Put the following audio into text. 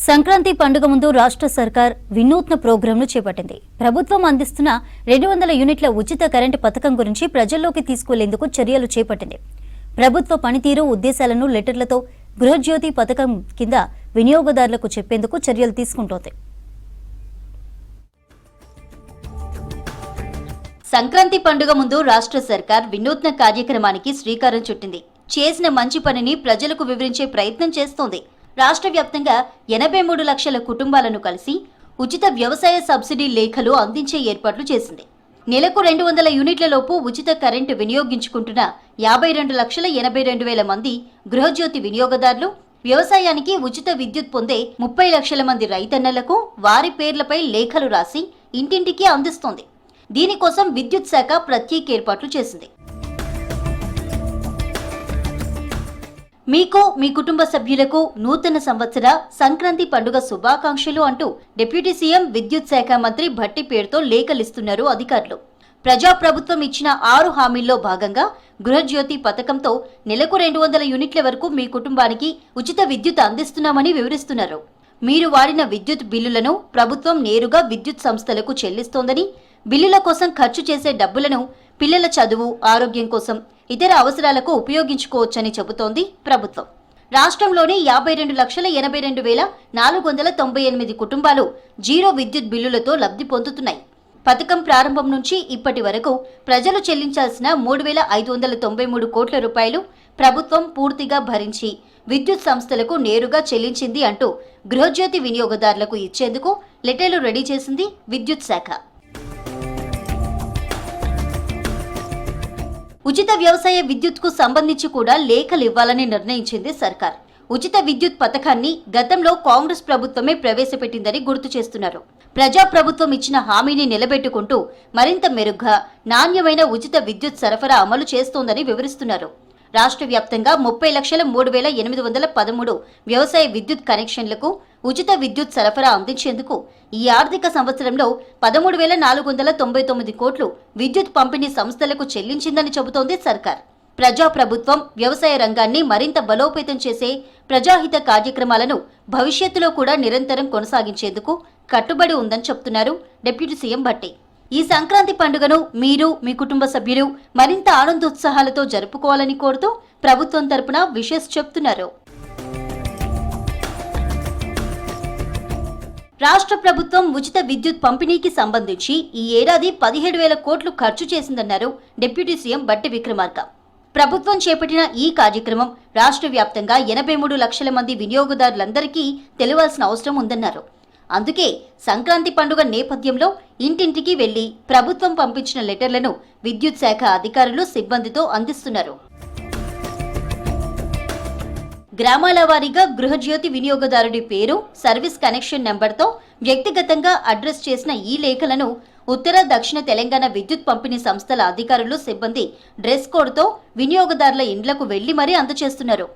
సంక్రాంతి పండుగ ముందు రాష్ట్ర సర్కార్ వినూత్న ప్రోగ్రాంను చేపట్టింది. ప్రభుత్వం అందిస్తున్న 200 యూనిట్ల ఉచిత కరెంటు పథకం గురించి ప్రజల్లోకి తీసుకెళ్లేందుకు చర్యలు చేపట్టింది. ప్రభుత్వ పనితీరు ఉద్దేశాలను లెటర్లతో గృహజ్యోతి పథకం కింద వినియోగదారులకు చెప్పేందుకు చర్యలు తీసుకుంటోంది. సంక్రాంతి పండుగ ముందు రాష్ట్ర సర్కార్ వినూత్న కార్యక్రమానికి శ్రీకారం చుట్టింది. చేసిన మంచి పనిని ప్రజలకు వివరించే ప్రయత్నం చేస్తోంది. రాష్ట్ర వ్యాప్తంగా 83 లక్షల కుటుంబాలను కలిసి ఉచిత వ్యవసాయ సబ్సిడీ లేఖలు అందించే ఏర్పాట్లు చేసింది. నెలకు 200 యూనిట్ల లోపు ఉచిత కరెంటు వినియోగించుకుంటున్న 52,82,000 మంది గృహజ్యోతి వినియోగదారులు, వ్యవసాయానికి ఉచిత విద్యుత్ పొందే 30 లక్షల మంది రైతన్నలకు వారి పేర్లపై లేఖలు రాసి ఇంటింటికి అందిస్తోంది. దీనికోసం విద్యుత్ శాఖ ప్రత్యేక ఏర్పాట్లు చేసింది. మీకు మీ కుటుంబ సభ్యులకు నూతన సంవత్సర సంక్రాంతి పండుగ శుభాకాంక్షలు అంటూ డిప్యూటీ సీఎం విద్యుత్ శాఖ మంత్రి భట్టి పేరుతో లేఖలిస్తున్నారు అధికారులు. ప్రజాప్రభుత్వం ఇచ్చిన 6 హామీల్లో భాగంగా గృహజ్యోతి పథకంతో నెలకు 200 యూనిట్ల వరకు మీ కుటుంబానికి ఉచిత విద్యుత్ అందిస్తున్నామని వివరిస్తున్నారు. మీరు వాడిన విద్యుత్ బిల్లులను ప్రభుత్వం నేరుగా విద్యుత్ సంస్థలకు చెల్లిస్తోందని, బిల్లుల కోసం ఖర్చు చేసే డబ్బులను పిల్లల చదువు, ఆరోగ్యం కోసం ఇతర అవసరాలకు ఉపయోగించుకోవచ్చని చెబుతోంది ప్రభుత్వం. రాష్ట్రంలోని 52,82,498 కుటుంబాలు జీరో విద్యుత్ బిల్లులతో లబ్ధి పొందుతున్నాయి. పథకం ప్రారంభం నుంచి ఇప్పటి వరకు ప్రజలు చెల్లించాల్సిన 3,593 కోట్ల రూపాయలు ప్రభుత్వం పూర్తిగా భరించి విద్యుత్ సంస్థలకు నేరుగా చెల్లించింది అంటూ గృహజ్యోతి వినియోగదారులకు ఇచ్చేందుకు లెటర్లు రెడీ చేసింది విద్యుత్ శాఖ. ఉచిత వ్యవసాయ విద్యుత్కు సంబంధించి కూడా లేఖలు ఇవ్వాలని నిర్ణయించింది సర్కార్. ఉచిత విద్యుత్ పథకాన్ని గతంలో కాంగ్రెస్ ప్రభుత్వమే ప్రవేశపెట్టిందని గుర్తు చేస్తున్నారు. ప్రజాప్రభుత్వం ఇచ్చిన హామీని నిలబెట్టుకుంటూ మరింత మెరుగ్గా నాణ్యమైన ఉచిత విద్యుత్ సరఫరా అమలు చేస్తోందని వివరిస్తున్నారు. రాష్ట్ర వ్యాప్తంగా 30,03,813 వ్యవసాయ విద్యుత్ కనెక్షన్లకు ఉచిత విద్యుత్ సరఫరా అందించేందుకు ఈ ఆర్థిక సంవత్సరంలో 13,499 కోట్లు విద్యుత్ పంపిణీ సంస్థలకు చెల్లించిందని చెబుతోంది సర్కార్. ప్రజాప్రభుత్వం వ్యవసాయ రంగాన్ని మరింత బలోపేతం చేసే ప్రజాహిత కార్యక్రమాలను భవిష్యత్తులో కూడా నిరంతరం కొనసాగించేందుకు కట్టుబడి ఉందని చెబుతున్నారు డిప్యూటీ సీఎం భట్టి. ఈ సంక్రాంతి పండుగను మీరు, మీ కుటుంబ సభ్యులు మరింత ఆనందోత్సాహాలతో జరుపుకోవాలని కోరుతూ ప్రభుత్వం తరపున విషెస్ చెప్తున్నారు. రాష్ట్ర ప్రభుత్వం ఉచిత విద్యుత్ పంపిణీకి సంబంధించి ఈ ఏడాది 17,000 కోట్లు ఖర్చు చేసిందన్నారు డిప్యూటీ సీఎం భట్టి విక్రమార్క. ప్రభుత్వం చేపట్టిన ఈ కార్యక్రమం రాష్ట్ర వ్యాప్తంగా 83 లక్షల మంది వినియోగదారులందరికీ తెలియాల్సిన అవసరం ఉందన్నారు. అందుకే సంక్రాంతి పండుగ నేపథ్యంలో ఇంటింటికి వెళ్లి ప్రభుత్వం పంపించిన లెటర్లను విద్యుత్ శాఖ అధికారులు సిబ్బందితో అందిస్తున్నారు. గ్రామాల వారీగా గృహజ్యోతి వినియోగదారుడి పేరు, సర్వీస్ కనెక్షన్ నెంబర్తో వ్యక్తిగతంగా అడ్రస్ చేసిన ఈ లేఖలను ఉత్తర, దక్షిణ తెలంగాణ విద్యుత్ పంపిణీ సంస్థల అధికారులు, సిబ్బంది డ్రెస్ కోడ్తో వినియోగదారుల ఇండ్లకు వెళ్లి మరీ అందజేస్తున్నారు.